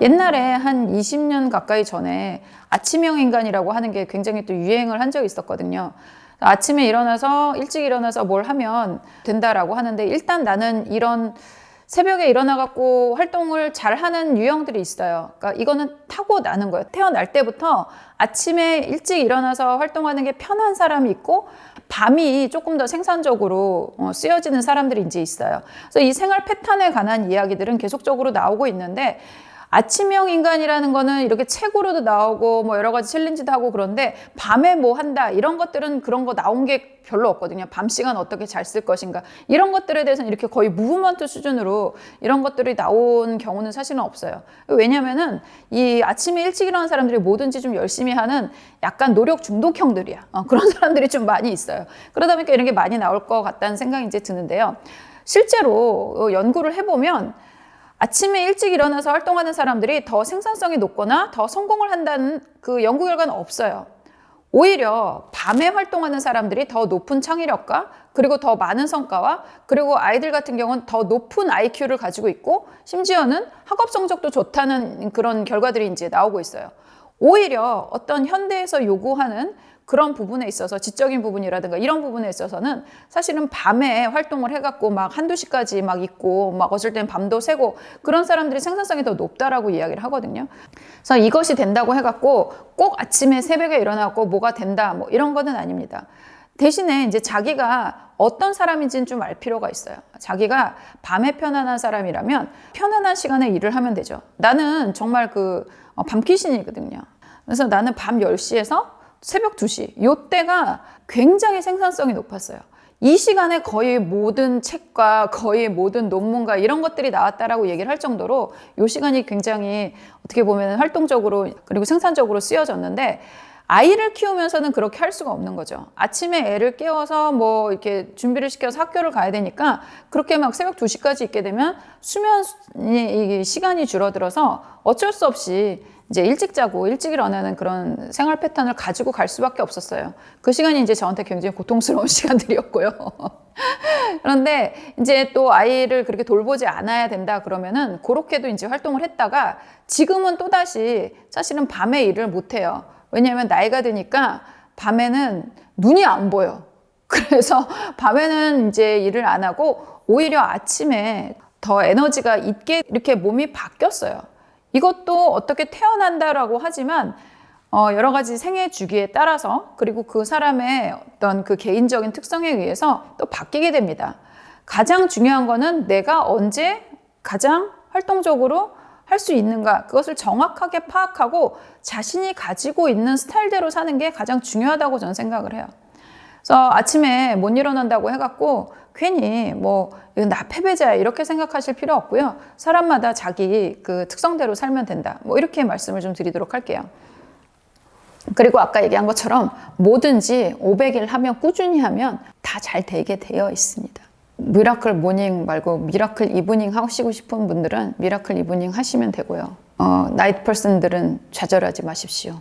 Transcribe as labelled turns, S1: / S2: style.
S1: 옛날에 한 20년 가까이 전에 아침형 인간이라고 하는 게 굉장히 또 유행을 한 적이 있었거든요. 아침에 일어나서 일찍 일어나서 뭘 하면 된다라고 하는데, 일단 나는 이런 새벽에 일어나갖고 활동을 잘 하는 유형들이 있어요. 그러니까 이거는 타고나는 거예요. 태어날 때부터 아침에 일찍 일어나서 활동하는 게 편한 사람이 있고, 밤이 조금 더 생산적으로 쓰여지는 사람들이 이제 있어요. 그래서 이 생활 패턴에 관한 이야기들은 계속적으로 나오고 있는데, 아침형 인간이라는 거는 이렇게 책으로도 나오고 뭐 여러 가지 챌린지도 하고, 그런데 밤에 뭐 한다 이런 것들은 그런 거 나온 게 별로 없거든요. 밤 시간 어떻게 잘 쓸 것인가 이런 것들에 대해서는 이렇게 거의 무브먼트 수준으로 이런 것들이 나온 경우는 사실은 없어요. 왜냐면은 이 아침에 일찍 일어나는 사람들이 뭐든지 좀 열심히 하는 약간 노력 중독형들이야. 그런 사람들이 좀 많이 있어요. 그러다 보니까 이런 게 많이 나올 것 같다는 생각이 이제 드는데요. 실제로 연구를 해보면 아침에 일찍 일어나서 활동하는 사람들이 더 생산성이 높거나 더 성공을 한다는 그 연구 결과는 없어요. 오히려 밤에 활동하는 사람들이 더 높은 창의력과, 그리고 더 많은 성과와, 그리고 아이들 같은 경우는 더 높은 IQ를 가지고 있고, 심지어는 학업 성적도 좋다는 그런 결과들이 이제 나오고 있어요. 오히려 어떤 현대에서 요구하는 그런 부분에 있어서, 지적인 부분이라든가 이런 부분에 있어서는 사실은 밤에 활동을 해갖고 막 한두 시까지 막 있고, 막 어쩔 땐 밤도 새고, 그런 사람들이 생산성이 더 높다라고 이야기를 하거든요. 그래서 이것이 된다고 해갖고 꼭 아침에 새벽에 일어나고 뭐가 된다 뭐 이런 거는 아닙니다. 대신에 이제 자기가 어떤 사람인지는 좀 알 필요가 있어요. 자기가 밤에 편안한 사람이라면 편안한 시간에 일을 하면 되죠. 나는 정말 밤 귀신이거든요. 그래서 나는 밤 10시에서 새벽 2시, 요때가 굉장히 생산성이 높았어요. 이 시간에 거의 모든 책과 거의 모든 논문과 이런 것들이 나왔다라고 얘기를 할 정도로 요 시간이 굉장히 어떻게 보면 활동적으로 그리고 생산적으로 쓰여졌는데, 아이를 키우면서는 그렇게 할 수가 없는 거죠. 아침에 애를 깨워서 뭐 이렇게 준비를 시켜서 학교를 가야 되니까 그렇게 막 새벽 2시까지 있게 되면 수면 시간이 줄어들어서 어쩔 수 없이 이제 일찍 자고 일찍 일어나는 그런 생활 패턴을 가지고 갈 수밖에 없었어요. 그 시간이 이제 저한테 굉장히 고통스러운 시간들이었고요. 그런데 이제 또 아이를 그렇게 돌보지 않아야 된다 그러면은 그렇게도 이제 활동을 했다가, 지금은 또다시 사실은 밤에 일을 못 해요. 왜냐하면 나이가 드니까 밤에는 눈이 안 보여. 그래서 밤에는 이제 일을 안 하고 오히려 아침에 더 에너지가 있게 이렇게 몸이 바뀌었어요. 이것도 어떻게 태어난다라고 하지만 여러 가지 생애 주기에 따라서, 그리고 그 사람의 어떤 그 개인적인 특성에 의해서 또 바뀌게 됩니다. 가장 중요한 거는 내가 언제 가장 활동적으로 할 수 있는가, 그것을 정확하게 파악하고 자신이 가지고 있는 스타일대로 사는 게 가장 중요하다고 저는 생각을 해요. 그래서 아침에 못 일어난다고 해갖고 괜히 뭐 이건 나 패배자야 이렇게 생각하실 필요 없고요. 사람마다 자기 그 특성대로 살면 된다, 뭐 이렇게 말씀을 좀 드리도록 할게요. 그리고 아까 얘기한 것처럼 뭐든지 500일 하면, 꾸준히 하면 다 잘 되게 되어 있습니다. 미라클 모닝 말고 미라클 이브닝 하시고 싶은 분들은 미라클 이브닝 하시면 되고요. 나이트 퍼슨들은 좌절하지 마십시오.